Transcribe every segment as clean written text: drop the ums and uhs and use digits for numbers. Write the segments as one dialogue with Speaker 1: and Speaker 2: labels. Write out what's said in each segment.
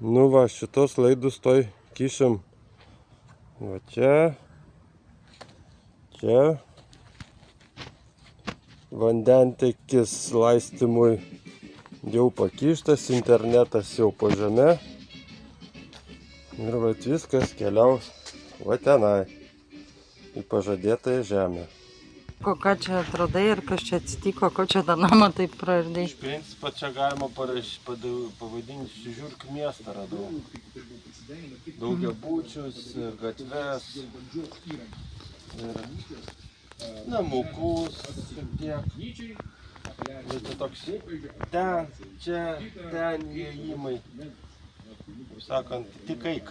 Speaker 1: Nu va, šitos laidus toj kišam. Va čia. Čia. Vandentekis laistymui jau pakištas, internetas jau po žeme. Ir va viskas keliaus va tenai. Į pažadėtąją žemę.
Speaker 2: Ką čia atradai ir kas čia atsitiko, ko čia tą namą taip praardai?
Speaker 1: Iš principo čia galima pavadinti Žiurkių miestą radau. Daugiabučius, gatves ir namukus šiek tiek. Ir čia toks ten, čia, ten įėjimai. Kaip sakant, tik eik.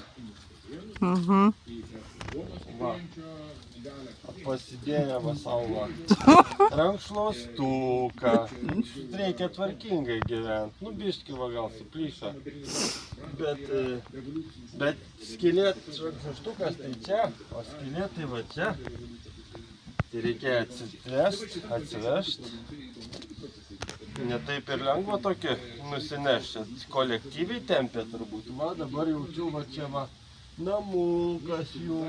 Speaker 1: Va. Pasidėję va savo rankšluostuką. Reikia tvarkingai gyventi. Nu, biški va gal suplyšo. Bet skylėt rankšluostukas tai čia, o skylėt tai va čia. Tai reikia atsivežti. Ne taip ir lengva tokį nusinešti. Kolektyviai tempė turbūt. Va dabar jaučiu va čia va namukas jų.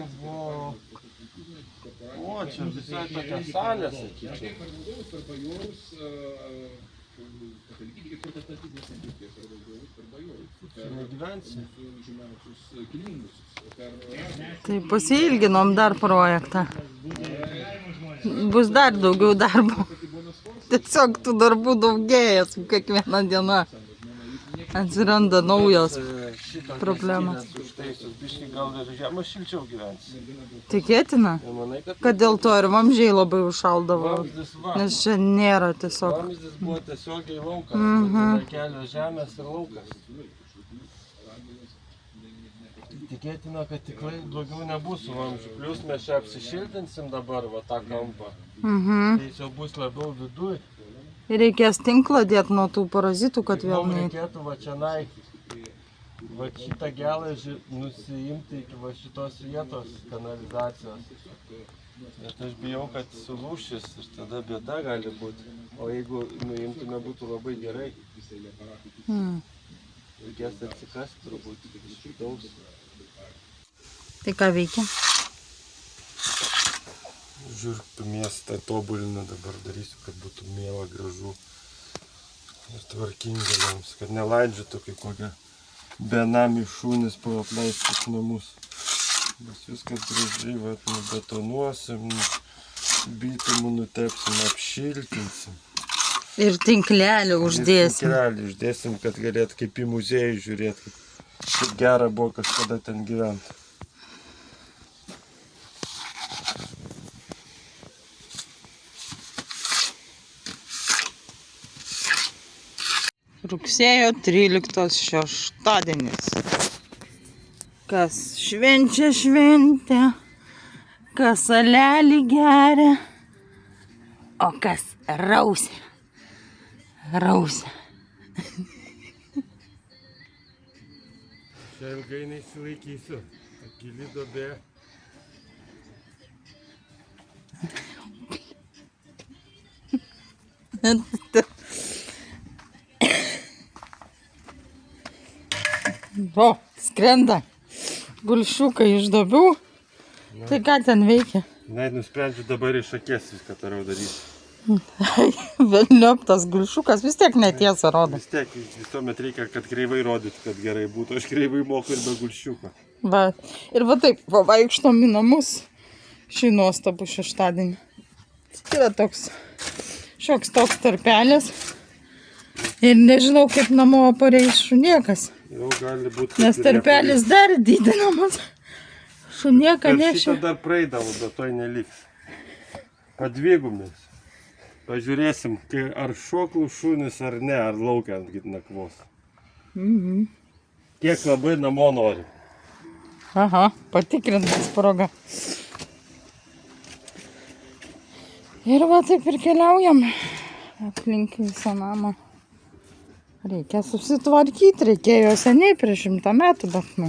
Speaker 1: O, čia visai tokia salė, sakyčiau. Čia negyvensi.
Speaker 2: Tai pasiilginom dar projektą. Bus dar daugiau darbo. Tiesiog tų darbų daugėja su kiekviena diena. Atsiranda naujos problemos.
Speaker 1: Biškai gal ir žiemą šilčiau gyvens.
Speaker 2: Tikėtina, kad dėl to ir vamzdžiai labai užšaldavo. Nes čia nėra tiesiog.
Speaker 1: Vamzdis buvo tiesiogiai laukas. Tai kelios žemės ir laukas. Tikėtina, kad tikrai blogiau nebus su vamzdžiu. Plius mes čia apsišiltinsim dabar va tą kampą. Tai jis jau bus labiau viduj.
Speaker 2: Ir reikės tinklą dėti nuo tų parazitų, kad vėl
Speaker 1: Mums
Speaker 2: neįtų.
Speaker 1: reikėtų va čionai va šitą geležį nusiimti iki va šitos vietos kanalizacijos. Bet aš bijau, kad sulūšis ir tada bėda gali būti. O jeigu nuimtume, būtų labai gerai. Reikės atsikasti turbūt iš vidaus.
Speaker 2: Tai ką veikia?
Speaker 1: Žiurkių miestą tobulinu, dabar darysiu, kad būtų miela, gražu ir tvarkinga jiems, kad nelaidžiotų kaip kokia benami šūnis po apleistus namus. Mes viskas gražiai nubetonuosim, bitumu nutepsim, apšiltinsim.
Speaker 2: Ir tinklelį uždėsim.
Speaker 1: Tinklelį uždėsim, kad galėt kaip į muziejų žiūrėti, kaip gera buvo kažkada ten gyventi.
Speaker 2: Rugsėjo 13 šeštadienis. Kas švenčia šventę, kas alelį geria, o kas rausia. Rausia.
Speaker 1: Čia ilgai neįsilaikysiu, gili duobė.
Speaker 2: O, skrenda gulšiukai iš duobių. Tai ką ten veikia?
Speaker 1: Net nusprendžiu dabar iš akies viską toliau daryti.
Speaker 2: Velniop tas gulšiukas vis tiek netiesą rodo.
Speaker 1: Vis tiek visuomet reikia, kad kreivai rodytų, kad gerai būtų. Aš kreivai moku ir be gulšiuko.
Speaker 2: Va. Ir va taip, vaikštom į namus šį nuostabų šeštadienį. Yra toks šioks toks tarpelis. Ir nežinau, kaip namo pareis šuniekas.
Speaker 1: Jau gali būti.
Speaker 2: Nes tarpelis dar didinamas. Šunieka
Speaker 1: Per
Speaker 2: nešiu.
Speaker 1: šitą dar praeidavo, bet toj neliks. Padvigumės. Pažiūrėsim, ar šoklų šunis ar ne, ar laukia ant nakvos. Kiek labai namo nori.
Speaker 2: Aha, patikrintas proga. Ir va taip ir keliaujam aplink visą namą. Reikia susitvarkyti, reikėjo seniai prieš 100 metų, bet nu,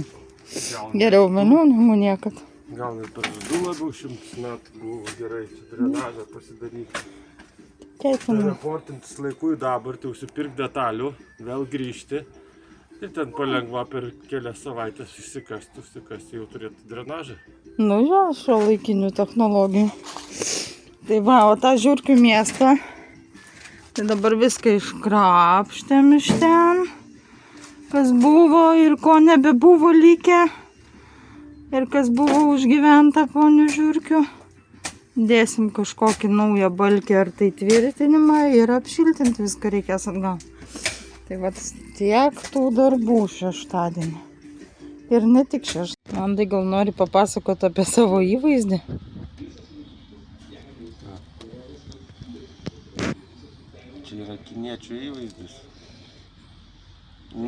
Speaker 2: geriau vėliau negu niekad.
Speaker 1: Gal ir per 2 labiau 100 metų buvo gerai čia drenažą pasidaryti. Reportintis laiku į dabartį, užsipirkti detalių, vėl grįžti, Ir ten palengva per kelias savaitės išsikasti, jau turėtų drenažą.
Speaker 2: Nu jo, šio laikinių technologijų. Tai va, o tą žiurkių miestą, tai dabar viską iškrapštėm iš ten, kas buvo ir ko nebebuvo likę, ir kas buvo užgyventa ponių žiurkių. Dėsim kažkokį naują balkį ar tai tvirtinimą ir apšiltinti viską reikės atgal. Tai va tiek tų darbų šeštadienį. Ir ne tik šeštadienį. Andai gal nori papasakoti apie savo įvaizdį?
Speaker 1: Čia yra kiniečių įvaizdis.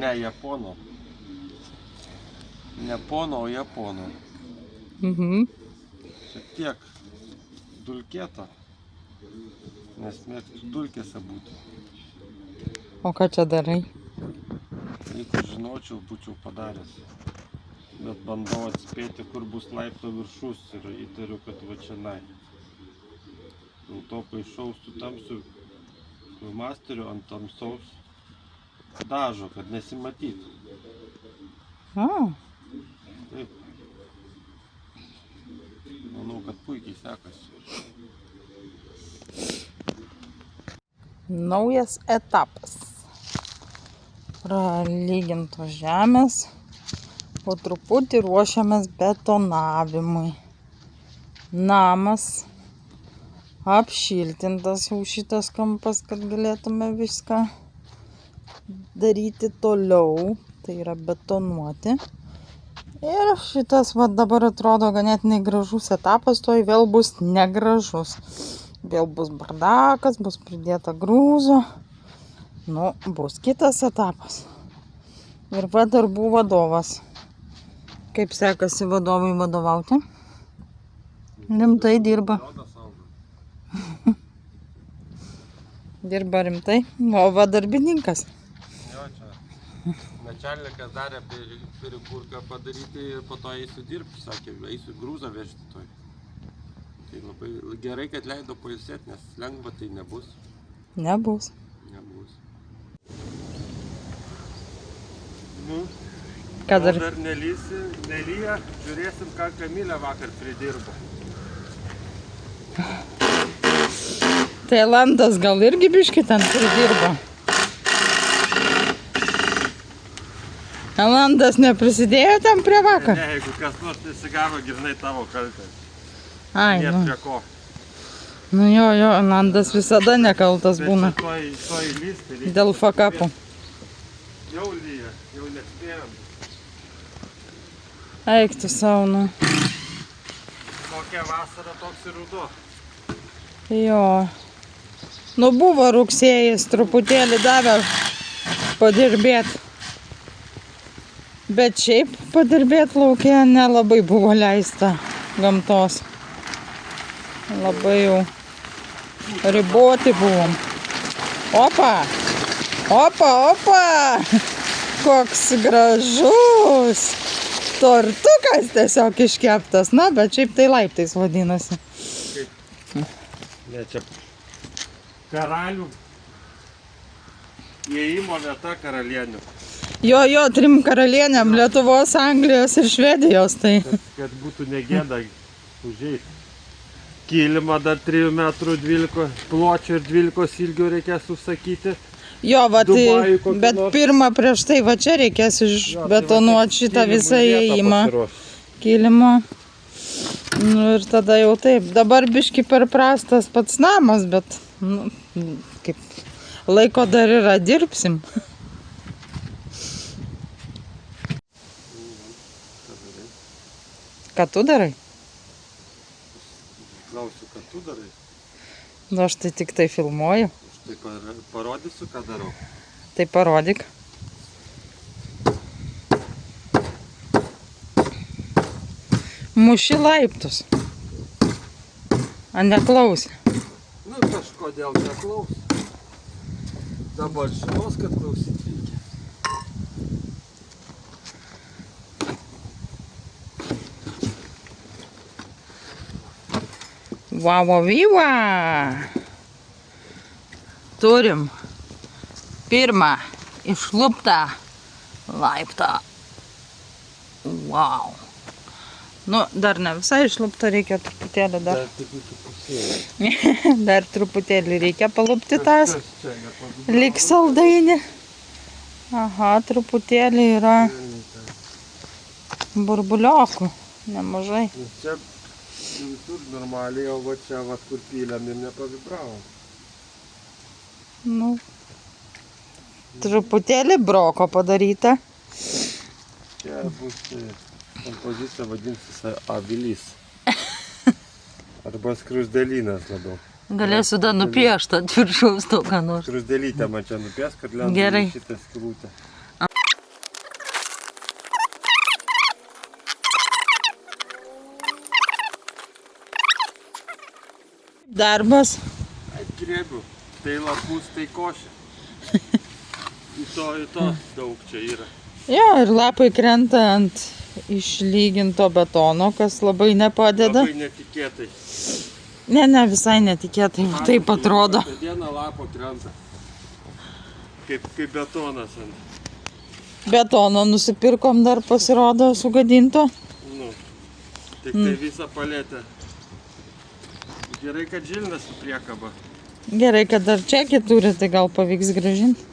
Speaker 1: Ne japono. Ne pono, o japono. Šiek tiek dulkėta. Nes mėgstu dulkėse būti.
Speaker 2: O ką čia darai?
Speaker 1: Jeigu žinočiau, būčiau padaręs. Bet bandau atspėti, kur bus laipto viršus ir įtariu, kad va čionai. Dėl to paišau su tamsiu masteriu ant tamsaus dažo, kad nesimatytų. Taip. Manau, kad puikiai sekasi.
Speaker 2: Naujas etapas. Pralygintos žemės. Po truputį ruošiamės betonavimui. Namas apšiltintas jau šitas kampas, kad galėtume viską daryti toliau. Tai yra betonuoti. Ir šitas va dabar atrodo ganėtinai gražus etapas, toj vėl bus negražus. Vėl bus bardakas, bus pridėta grūzo. Nu, bus kitas etapas. Ir va darbų vadovas. Kaip sekasi vadovui vadovauti? Rimtai dirba. Dirba rimtai. O va darbininkas.
Speaker 1: Jo, čia. Načalnikas darė perikūrką padaryti ir po to eisiu dirbti. Sakė, eisiu grūzą vežti toj. Tai labai gerai, kad leido pailsėti, nes lengva tai nebus.
Speaker 2: Nebus.
Speaker 1: Nu,
Speaker 2: Ką dar?
Speaker 1: Dar nelyja, žiūrėsim, ką Kamilė vakar pridirbo.
Speaker 2: Tai Elandas gal irgi biškį ten pridirbo. Elandas neprisidėjo ten prie vakar?
Speaker 1: Ne, jeigu kas nors nesigavo, grynai tavo kaltė.
Speaker 2: Ai,
Speaker 1: Nėr
Speaker 2: nu.
Speaker 1: prie ko.
Speaker 2: Nu jo, Elandas visada nekaltas būna.
Speaker 1: Bet šitoj lystai reikia.
Speaker 2: Dėl fakapų.
Speaker 1: Jau lyja, jau nespėjom.
Speaker 2: Eik tu savo, nu.
Speaker 1: Kokia vasara, toks ir ruduo.
Speaker 2: Jo. Nu buvo rugsėjis, truputėlį davė padirbėti. Bet šiaip padirbėti lauke nelabai buvo leista gamtos. Labai jau riboti buvom. Opa! Opa, opa! Koks gražus! Tortukas tiesiog iškeptas. Na, bet šiaip tai laiptais vadinasi.
Speaker 1: Ne, čia karalių įėjimo vieta karalienių.
Speaker 2: Jo, 3 karalienėm - Lietuvos, Anglijos ir Švedijos. Tai.
Speaker 1: Kad būtų negėda užeiti. Kilimą dar 3 metrų 12 pločio ir 12 ilgio reikės užsakyti.
Speaker 2: Jo, va, tai,
Speaker 1: Dubajų kokį
Speaker 2: bet
Speaker 1: nors.
Speaker 2: pirmą prieš tai va čia reikės išbetonuoti šitą visą įėjimą kilimo. Nu, ir tada jau taip. Dabar biški per prastas pats namas, bet nu, kaip laiko dar yra, dirbsim. Ką tu darai?
Speaker 1: Klausiu, ką tu darai.
Speaker 2: Nu, aš tai tik tai filmuoju.
Speaker 1: Aš tai parodysiu, ką darau.
Speaker 2: Tai parodyk. Muši laiptus. A neklausė.
Speaker 1: Nu, kažkodėl neklaus. Dabar žinos, kad klausyt reikia.
Speaker 2: Vavo vyva. Turim pirmą išluptą laiptą. Wow. Nu, dar ne visai išlupta, reikia truputėlį dar.
Speaker 1: Dar truputį pusėlį.
Speaker 2: Dar truputėlį reikia palupti tas.
Speaker 1: Kas čia nepagudravo?
Speaker 2: Lyg saldainį. Aha, truputėlį yra burbuliokų. Nemažai.
Speaker 1: Nes čia visur normaliai, o va čia, va, kur pylėm ir nepavibravo.
Speaker 2: Nu, truputėlį broko padaryta.
Speaker 1: Čia bus kompozicija vadinsis avilys. Arba skruzdėlynas labiau.
Speaker 2: Galėsiu dar nupiešti ant viršaus to, ką nors.
Speaker 1: Skruzdėlytę man čia nupies, kad lenda
Speaker 2: Gerai.
Speaker 1: į šitą skylutę.
Speaker 2: Darbas.
Speaker 1: Grėbiu. Tai lapus, tai košė. Į to daug čia yra.
Speaker 2: Jo, ir lapai krenta ant išlyginto betono, kas labai nepadeda.
Speaker 1: Labai netikėtai.
Speaker 2: Ne, visai netikėtai, taip atrodo.
Speaker 1: Per dieną lapo krenta. Kaip betonas ant.
Speaker 2: Betono nusipirkom dar pasirodo sugadinto.
Speaker 1: Nu, tik tai visą paletę. Gerai, kad žilnas su priekaba.
Speaker 2: Gerai, kad dar čekį turi, tai gal pavyks grąžinti.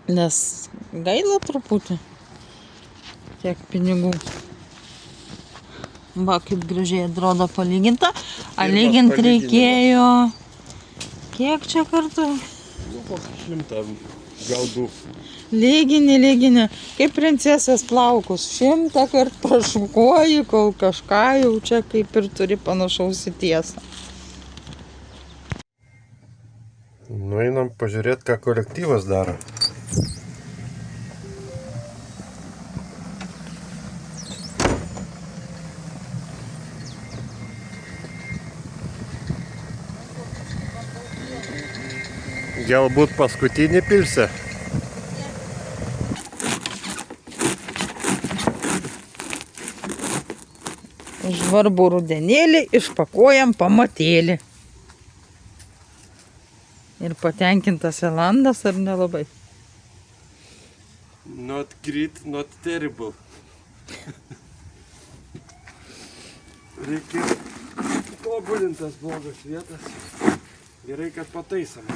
Speaker 2: Nes gaila truputį. Tiek pinigų. Va, kaip gražiai atrodo palyginta. A lygint reikėjo... Kiek čia kartų?
Speaker 1: Nu, kokį 100, gal 2.
Speaker 2: Lygini. Kaip princesės plaukus. 100 kartų prašukuoji, kol kažką jau čia kaip ir turi panašaus į tiesą.
Speaker 1: Nueinam pažiūrėti, ką kolektyvas daro. Galbūt paskutinį pilsę.
Speaker 2: Žvarbu rudenėlį, išpakuojam pamatėlį. Ir patenkintas Elandas, ar nelabai?
Speaker 1: Not great, not terrible. Reikia tobulintas blogas vietas. Gerai, kad pataisom.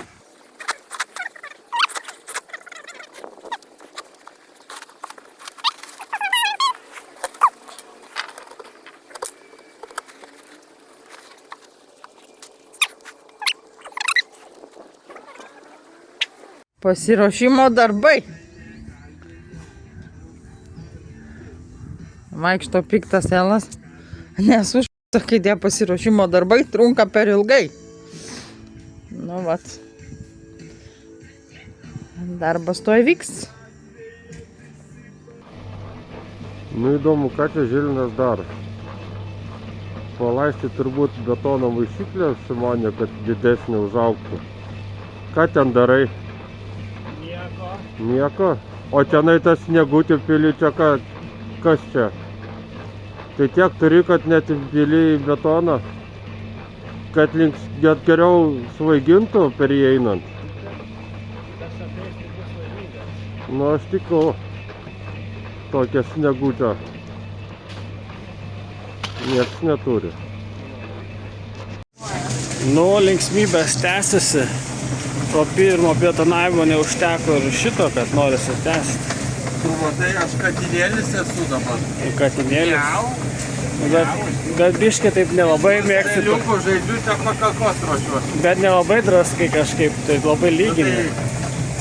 Speaker 2: Pasiruošimo darbai. Vaikšto piktas Elas. Nes kai tie pasiruošimo darbai trunka per ilgai. Nu, vat. Darbas to įvyks.
Speaker 1: Nu, įdomu, ką čia Žilinas daro. Palaisti turbūt betono maišyklę, sumanė, kad didesnė užaugtų. Ką ten darai? Nieko. O tenai tas sniegutį pili čia kas čia? Tai tiek turi, kad net pili į betoną, kad net geriau svaigintų per jį einant. Nu, aš tikau tokią snegutę. Nieks neturi.
Speaker 3: Nu, linksmybės tęsiasi. Po pirmo betonavimo neužteko ir šito, kad norisi tęsti.
Speaker 1: Tu matai, aš katinėlis esu dabar.
Speaker 3: Katinėlis. Bet biškį taip nelabai mėgsti.
Speaker 1: Liuko žaidžiu, čia pakakos ruošiuosi.
Speaker 3: Bet nelabai draskai kažkaip, tai labai lygini.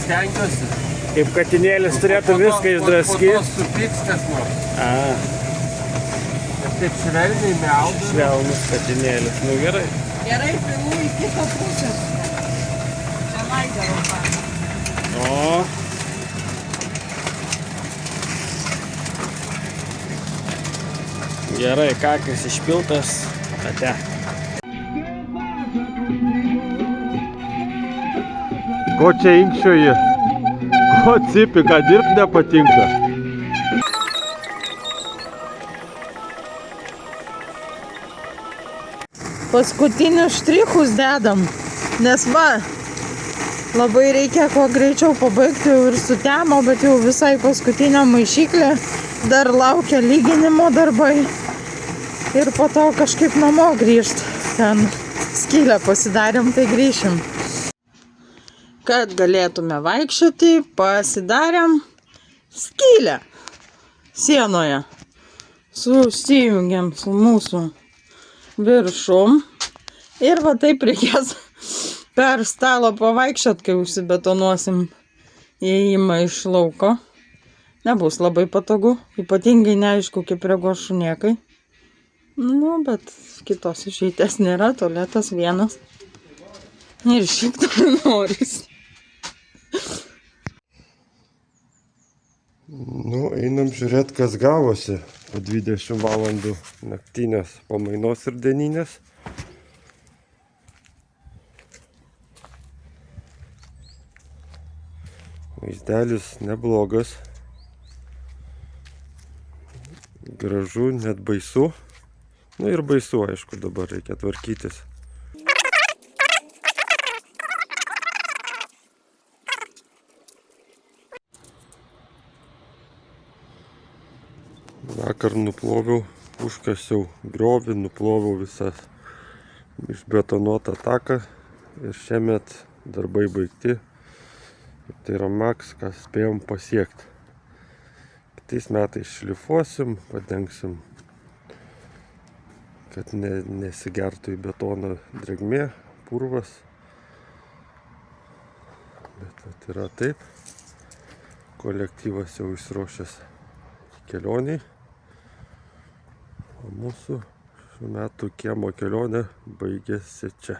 Speaker 1: Stengiuosi.
Speaker 3: Kaip katinėlis turėtų viską išdraskyti.
Speaker 1: Po to supyks kas nors. Ir taip švelniai miaudu.
Speaker 3: Švelnus katinėlis. Nu gerai.
Speaker 2: Gerai, pilu į kitą pusę. Čia laidarau tą.
Speaker 3: O. Gerai, kakis išpiltas. Ate.
Speaker 1: Ko čia inkščioji? Ko cipi, ką dirbti nepatinka?
Speaker 2: Paskutinius štrichus dedam, nes va, Labai reikia kuo greičiau pabaigti jau ir sutemo, bet jau visai paskutinė maišyklė. Dar laukia lyginimo darbai. Ir po to kažkaip namo grįžt. Ten skylę pasidarėm, tai grįšim. Kad galėtume vaikščioti, pasidarėm skylę sienoje. Susijungiam su mūsų viršum. Ir va taip reikės per stalo pavaikščiot, kai užsibetonuosim įėjimą iš lauko. Nebus labai patogu, ypatingai neaišku, kaip reaguos šunėkai. Nu, bet kitos išeities nėra, tualetas vienas. Ir šiaip to norisi.
Speaker 1: Nu, einam žiūrėti, kas gavosi po 20 valandų naktinės pamainos ir dieninės. Vaizdelis neblogas. Gražu, net baisu. Nu ir baisu, aišku, dabar reikia tvarkytis. Vakar nuploviau, užkasiau griovį, nuploviau visą išbetonuotą taką ir šiemet darbai baigti. Tai yra maks, ką spėjom pasiekti. Kitais metais šlifuosim, padengsim, kad nesigertų į betoną drėgmė, purvas. Bet yra taip. Kolektyvas jau išsiruošęs kelioniai. O mūsų šių metų kiemo kelionė baigėsi čia.